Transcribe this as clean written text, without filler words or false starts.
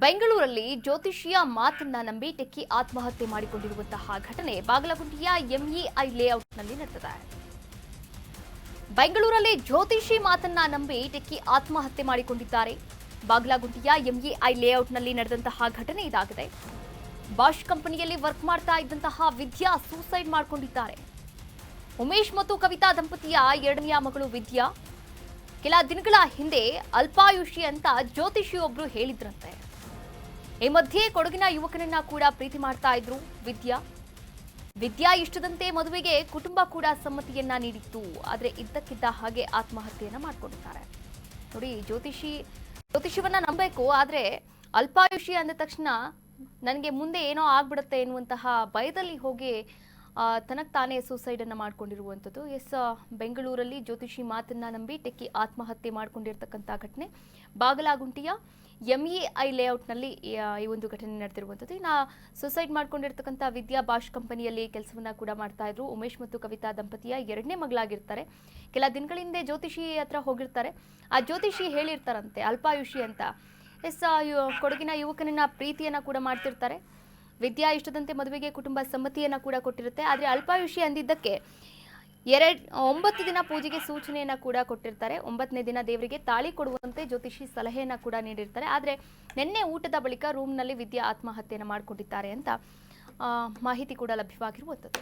ಬೆಂಗಳೂರಲ್ಲಿ ಜ್ಯೋತಿಷಿಯ ಮಾತನ್ನ ನಂಬಿ ಟೆಕ್ಕಿ ಆತ್ಮಹತ್ಯೆ ಮಾಡಿಕೊಂಡಿರುವಂತಹ ಘಟನೆ ಬಾಗಲಗುಂಟೆಯ ಎಂಇಐ ಲೇಔಟ್ನಲ್ಲಿ ನಡೆದಿದೆ. ಬೆಂಗಳೂರಲ್ಲಿ ಜ್ಯೋತಿಷಿ ಮಾತನ್ನ ನಂಬಿ ಟೆಕ್ಕಿ ಆತ್ಮಹತ್ಯೆ ಮಾಡಿಕೊಂಡಿದ್ದಾರೆ. ಬಾಗಲಗುಂಟೆಯ ಎಂಇಐ ಲೇಔಟ್ನಲ್ಲಿ ನಡೆದಂತಹ ಘಟನೆ ಇದಾಗಿದೆ. ಬಾಷ್ ಕಂಪನಿಯಲ್ಲಿ ವರ್ಕ್ ಮಾಡ್ತಾ ಇದ್ದಂತಹ ವಿದ್ಯಾ ಸೂಸೈಡ್ ಮಾಡಿಕೊಂಡಿದ್ದಾರೆ. ಉಮೇಶ್ ಮತ್ತು ಕವಿತಾ ದಂಪತಿಯ ಎರಡನೆಯ ಮಗಳು ವಿದ್ಯಾ ಕೆಲ ದಿನಗಳ ಹಿಂದೆ ಅಲ್ಪಾಯುಷಿ ಅಂತ ಜ್ಯೋತಿಷಿಯೊಬ್ರು ಹೇಳಿದ್ರಂತೆ. ಈ ಮಧ್ಯೆ ಕೊಡಗಿನ ಯುವಕನನ್ನ ಕೂಡ ಪ್ರೀತಿ ಮಾಡ್ತಾ ಇದ್ರು ವಿದ್ಯಾ ಇಷ್ಟದಂತೆ ಮದುವೆಗೆ ಕುಟುಂಬ ಕೂಡ ಸಮ್ಮತಿಯನ್ನ ನೀಡಿತ್ತು. ಆದ್ರೆ ಇದ್ದಕ್ಕಿದ್ದ ಹಾಗೆ ಆತ್ಮಹತ್ಯೆಯನ್ನ ಮಾಡ್ಕೊಂಡಿದ್ದಾರೆ. ನೋಡಿ, ಜ್ಯೋತಿಷವನ್ನ ನಂಬಬೇಕು, ಆದ್ರೆ ಅಲ್ಪಾಯುಷಿ ಅಂದ ತಕ್ಷಣ ನನಗೆ ಮುಂದೆ ಏನೋ ಆಗ್ಬಿಡುತ್ತೆ ಎನ್ನುವಂತಹ ಭಯದಲ್ಲಿ ಹೋಗಿ ತನಗೆ ತಾನೇ ಸೂಸೈಡ್ ಅನ್ನ ಮಾಡ್ಕೊಂಡಿರುವಂಥದ್ದು. ಬೆಂಗಳೂರಲ್ಲಿ ಜ್ಯೋತಿಷಿ ಮಾತನ್ನ ನಂಬಿ ಟೆಕ್ಕಿ ಆತ್ಮಹತ್ಯೆ ಮಾಡ್ಕೊಂಡಿರ್ತಕ್ಕಂಥ ಘಟನೆ ಬಾಗಲಗುಂಟೆಯ ಎಂಇಐ ಲೇಔಟ್ನಲ್ಲಿ ಈ ಒಂದು ಘಟನೆ ನಡೆದಿರುವಂಥದ್ದು. ಇನ್ನು ಸೂಸೈಡ್ ಮಾಡ್ಕೊಂಡಿರ್ತಕ್ಕಂಥ ವಿದ್ಯಾ ಬಾಷ್ ಕಂಪನಿಯಲ್ಲಿ ಕೆಲಸವನ್ನ ಕೂಡ ಮಾಡ್ತಾ ಇದ್ರು. ಉಮೇಶ್ ಮತ್ತು ಕವಿತಾ ದಂಪತಿಯ ಎರಡನೇ ಮಗಳಾಗಿರ್ತಾರೆ. ಕೆಲ ದಿನಗಳ ಹಿಂದೆ ಜ್ಯೋತಿಷಿ ಹತ್ರ ಹೋಗಿರ್ತಾರೆ. ಆ ಜ್ಯೋತಿಷಿ ಹೇಳಿರ್ತಾರಂತೆ ಅಲ್ಪಾಯುಷಿ ಅಂತ. ಕೊಡಗಿನ ಯುವಕನನ್ನ ಪ್ರೀತಿಯನ್ನ ಕೂಡ ಮಾಡ್ತಿರ್ತಾರೆ. ವಿದ್ಯಾ ಇಷ್ಟದಂತೆ ಮದುವೆಗೆ ಕುಟುಂಬ ಸಮ್ಮತಿಯನ್ನ ಕೂಡ ಕೊಟ್ಟಿರುತ್ತೆ. ಆದರೆ ಅಲ್ಪಾಯುಷಿ ಅಂದಿದ್ದಕ್ಕೆ 9 ದಿನ ಪೂಜೆಗೆ ಸೂಚನೆಯನ್ನ ಕೂಡ ಕೊಟ್ಟಿರ್ತಾರೆ. 9ನೇ ದಿನ ದೇವರಿಗೆ ತಾಳಿ ಕೊಡುವಂತೆ ಜ್ಯೋತಿಷಿ ಸಲಹೆಯನ್ನ ಕೂಡ ನೀಡಿರ್ತಾರೆ. ಆದರೆ ನಿನ್ನೆ ಊಟದ ಬಳಿಕ ರೂಮ್ನಲ್ಲಿ ವಿದ್ಯಾ ಆತ್ಮಹತ್ಯೆಯನ್ನ ಮಾಡಿಕೊಂಡಿದ್ದಾರೆ ಅಂತ ಮಾಹಿತಿ ಕೂಡ ಲಭ್ಯವಾಗಿರುವಂಥದ್ದು.